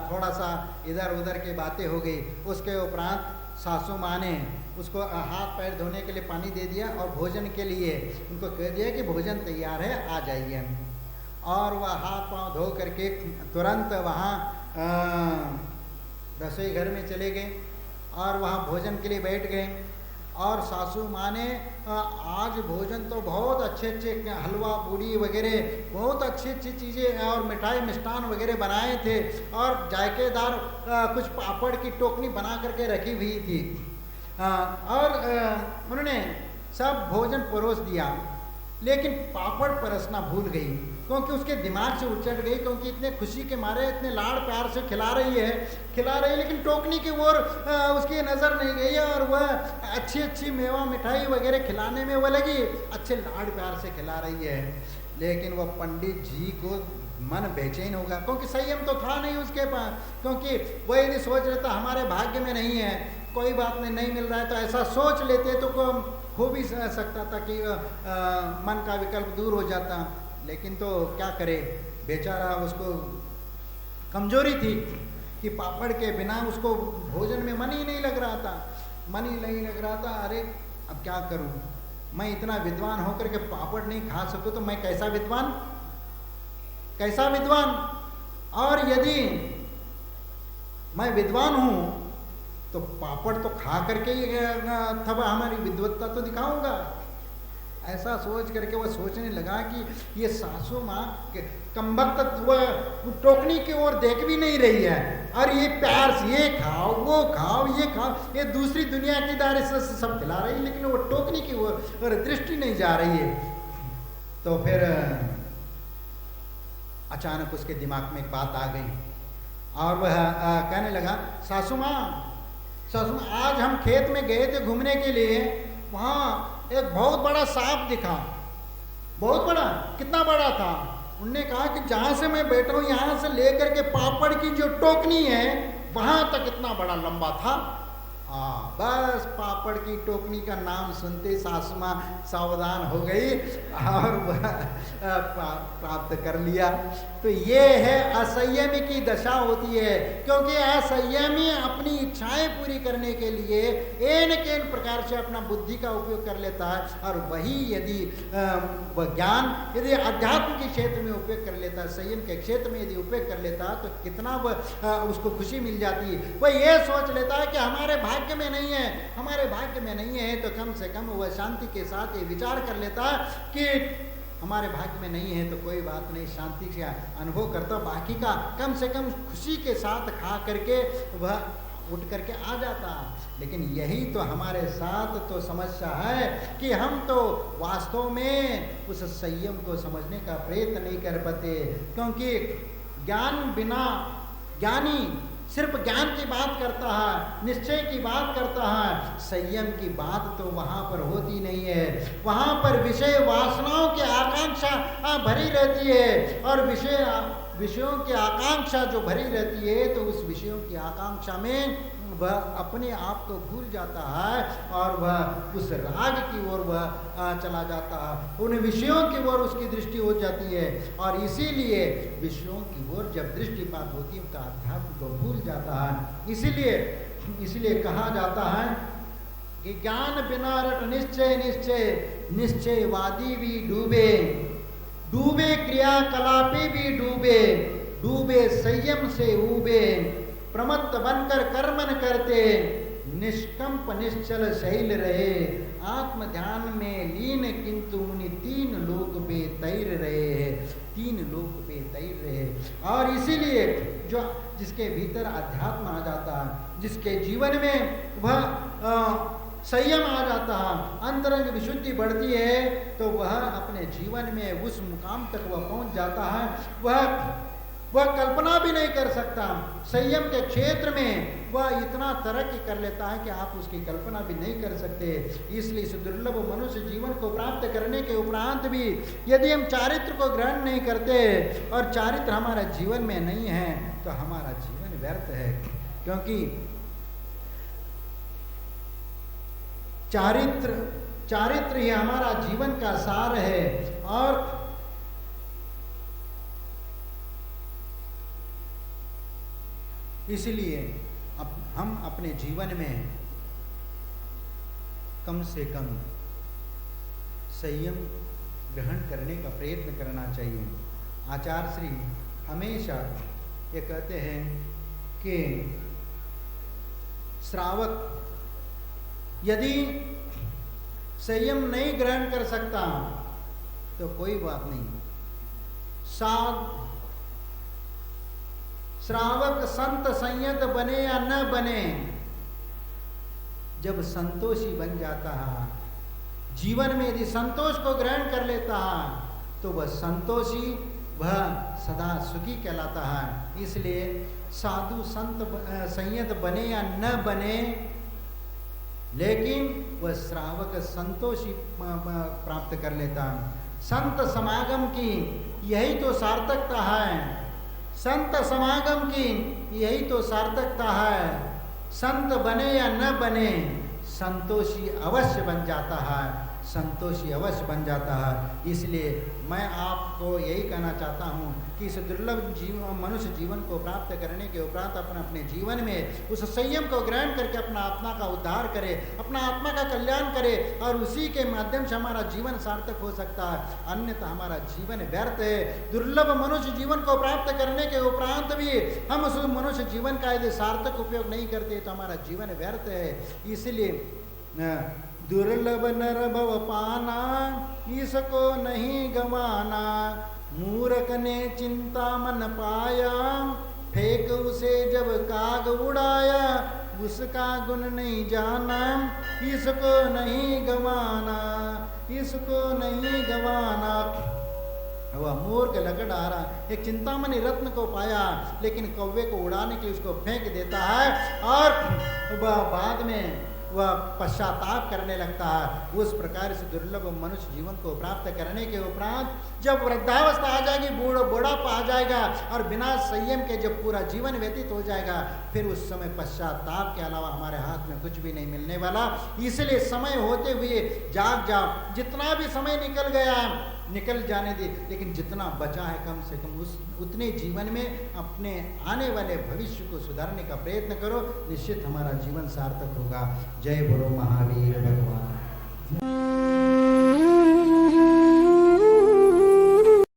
थोड़ा सा इधर उधर की बातें हो गई। उसके उपरांत सासू माँ ने उसको हाथ पैर धोने के लिए पानी दे दिया और भोजन के लिए उनको कह दिया कि भोजन तैयार है, आ जाइए। और वह हाथ पांव धो करके तुरंत वहाँ रसोई घर में चले गए और वहाँ भोजन के लिए बैठ गए। और सासू माँ ने आज भोजन तो बहुत अच्छे अच्छे हलवा पूड़ी वगैरह बहुत अच्छी अच्छी चीज़ें और मिठाई मिष्ठान वगैरह बनाए थे और जायकेदार कुछ पापड़ की टोकनी बना करके रखी हुई थी। और उन्होंने सब भोजन परोस दिया, लेकिन पापड़ परसना भूल गई क्योंकि उसके दिमाग से उचट गई, क्योंकि इतने खुशी के मारे इतने लाड़ प्यार से खिला रही है, लेकिन टोकनी की ओर उसकी नज़र नहीं गई और वह अच्छी अच्छी मेवा मिठाई वगैरह खिलाने में वह लगी, अच्छे लाड़ प्यार से खिला रही है। लेकिन वह पंडित जी को मन बेचैन होगा, क्योंकि संयम तो था नहीं उसके पास, क्योंकि वह यदि सोच रहे था हमारे भाग्य में नहीं है, कोई बात नहीं मिल रहा है, तो ऐसा सोच लेते तो हो भी सकता था कि मन का विकल्प दूर हो जाता। लेकिन तो क्या करे बेचारा, उसको कमजोरी थी कि पापड़ के बिना उसको भोजन में मन ही नहीं लग रहा था। अरे अब क्या करूं, मैं इतना विद्वान होकर के पापड़ नहीं खा सकूं तो मैं कैसा विद्वान। और यदि मैं विद्वान हूं तो पापड़ तो खा करके ही तब हमारी विद्वत्ता तो दिखाऊंगा। ऐसा सोच करके वह सोचने लगा कि ये सासू माँ कमबख्त वह टोकनी की ओर देख भी नहीं रही है, और ये प्यार से ये खाओ वो खाओ ये खाओ, ये दूसरी दुनिया की दार से सब खिला रही है, लेकिन वो टोकनी की ओर दृष्टि नहीं जा रही है। तो फिर अचानक उसके दिमाग में एक बात आ गई और वह कहने लगा, सासू माँ आज हम खेत में गए थे घूमने के लिए, वहाँ एक बहुत बड़ा सांप दिखा, बहुत बड़ा। कितना बड़ा था? उनने कहा कि जहाँ से मैं बैठ रहा हूँ यहाँ से लेकर के पापड़ की जो टोकनी है वहाँ तक इतना बड़ा लंबा था। बस पापड़ की टोकनी का नाम सुनते सासू माँ सावधान हो गई और वह प्राप्त कर लिया। तो ये है असंयमी की दशा होती है, क्योंकि असंयमी अपनी इच्छाएं पूरी करने के लिए एन केन प्रकार से अपना बुद्धि का उपयोग कर लेता है, और वही यदि वह ज्ञान यदि अध्यात्म के क्षेत्र में उपयोग कर लेता है, संयम के क्षेत्र में यदि उपयोग कर लेता है, तो कितना वह उसको खुशी मिल जाती है। वह ये सोच लेता है कि हमारे भाग्य में नहीं है, हमारे भाग्य में नहीं है, तो कम से कम वह शांति के साथ ये विचार कर लेता है कि हमारे भाग्य में नहीं है तो कोई बात नहीं, शांति से अनुभव करता, बाकी का कम से कम खुशी के साथ खा करके वह उठ करके आ जाता। लेकिन यही तो हमारे साथ तो समस्या है कि हम तो वास्तव में उस संयम को समझने का प्रयत्न नहीं कर पाते, क्योंकि ज्ञान बिना ज्ञानी सिर्फ ज्ञान की बात करता है, निश्चय की बात करता है, संयम की बात तो वहाँ पर होती नहीं है। वहाँ पर विषय वासनाओं की आकांक्षा भरी रहती है, और विषयों की आकांक्षा जो भरी रहती है, तो उस विषयों की आकांक्षा में वह अपने आप को भूल जाता है और वह उस राग की ओर वह चला जाता है, उन विषयों की ओर उसकी दृष्टि हो जाती है, और इसीलिए विषयों की ओर जब दृष्टिपात होती है तो अध्यात्म को भूल जाता है। इसीलिए कहा जाता है कि ज्ञान बिना रट निश्चय निश्चय, निश्चयवादी भी डूबे, डूबे क्रियाकलापी भी डूबे, डूबे संयम से ऊबे, प्रमत्त बनकर कर्मन करते, निष्कंप निश्चल शैल रहे, आत्म ध्यान में लीन किंतु मुनि तीन लोक पे तैर रहे हैं, तीन लोक पे तैर रहे। और इसीलिए जो जिसके भीतर अध्यात्म आ जाता है, जिसके जीवन में वह संयम आ जाता है, अंतरंग विशुद्धि बढ़ती है, तो वह अपने जीवन में उस मुकाम तक वह पहुंच जाता है वह कल्पना भी नहीं कर सकता। संयम के क्षेत्र में वह इतना तरक्की कर लेता है कि आप उसकी कल्पना भी नहीं कर सकते। इसलिए इस दुर्लभ मनुष्य जीवन को प्राप्त करने के उपरांत भी यदि हम चारित्र को ग्रहण नहीं करते और चारित्र हमारा जीवन में नहीं है, तो हमारा जीवन व्यर्थ है, क्योंकि चारित्र ही हमारा जीवन का सार है। और इसलिए हम अपने जीवन में कम से कम संयम ग्रहण करने का प्रयत्न करना चाहिए। आचार्य श्री हमेशा ये कहते हैं कि श्रावक यदि संयम नहीं ग्रहण कर सकता तो कोई बात नहीं, श्रावक संत संयत बने या न बने, जब संतोषी बन जाता है, जीवन में यदि संतोष को ग्रहण कर लेता है, तो वह संतोषी, वह सदा सुखी कहलाता है। इसलिए साधु संत संयत बने या न बने, लेकिन वह श्रावक संतोषी प्राप्त कर लेता है। संत समागम की यही तो सार्थकता है, संत समागम की यही तो सार्थकता है। संत बने या न बने, संतोषी अवश्य बन जाता है, संतोषी अवश्य बन जाता है। इसलिए मैं आपको यही कहना चाहता हूँ कि इस दुर्लभ मनुष्य जीवन को प्राप्त करने के उपरांत अपने जीवन में उस संयम को ग्रहण करके अपना आत्मा का उद्धार करे, अपना आत्मा का कल्याण करे, और उसी के माध्यम से हमारा जीवन सार्थक हो सकता है, अन्यथा हमारा जीवन व्यर्थ है। दुर्लभ मनुष्य जीवन को प्राप्त करने के उपरांत भी हम उस मनुष्य जीवन का यदि सार्थक उपयोग नहीं करते तो हमारा जीवन व्यर्थ है। इसलिए दुर्लभ नर भव पाना, इसको नहीं गवाना। मूर्ख ने चिंता मन पाया, फेंक उसे जब काग उड़ाया। उसका गुण नहीं जाना, इसको नहीं गवाना, इसको नहीं गवाना। वह मूर्ख लकड़ आ रहा, एक चिंतामणि रत्न को पाया, लेकिन कौवे को उड़ाने के लिए उसको फेंक देता है और वह बाद में वह पश्चाताप करने लगता है। उस प्रकार से दुर्लभ मनुष्य जीवन को प्राप्त करने के उपरांत जब वृद्धावस्था आ जाएगी, बुढ़ापा आ जाएगा और बिना संयम के जब पूरा जीवन व्यतीत हो जाएगा, फिर उस समय पश्चाताप के अलावा हमारे हाथ में कुछ भी नहीं मिलने वाला। इसलिए समय होते हुए जाग जाओ। जितना भी समय निकल गया निकल जाने दे, लेकिन जितना बचा है कम से कम उतने जीवन में अपने आने वाले भविष्य को सुधारने का प्रयत्न करो। निश्चित हमारा जीवन सार्थक होगा। जय बोलो महावीर भगवान।